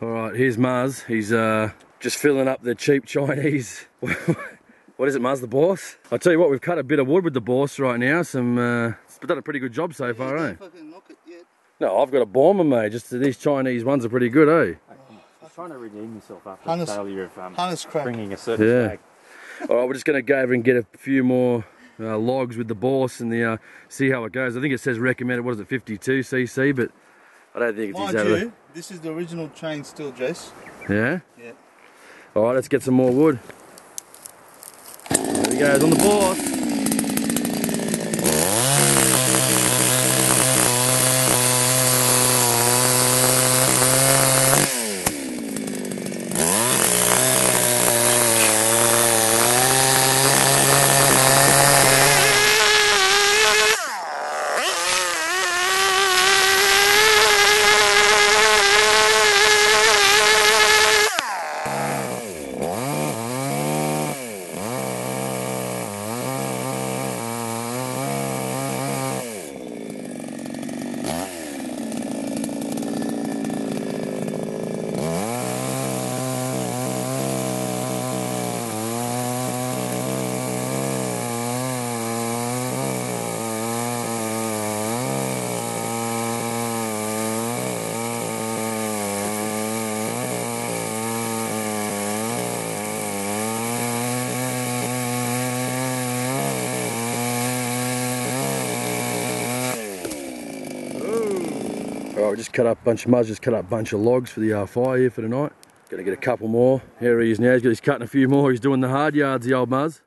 Alright, here's Muzz. He's just filling up the cheap Chinese. What is it, Muzz, the Baus? I'll tell you what, we've cut a bit of wood with the Baus right now. It's done a pretty good job so far, eh? Fucking knock it yet. No, I've got a bomber, mate. Just these Chinese ones are pretty good, eh? I'm trying to redeem yourself after the failure of bringing a certain flag. Alright, we're just going to go over and get a few more logs with the Baus and see how it goes. I think it says recommended, what is it, 52cc, but I don't think it's exactly. This is the original chain steel, Jace. Yeah? Yeah. Alright, let's get some more wood. There he goes on the Baus. Alright, we just cut up a bunch of Muzz, just cut up a bunch of logs for the fire here for tonight. Gonna get a couple more. Here he is now, he's cutting a few more, he's doing the hard yards, the old Muzz.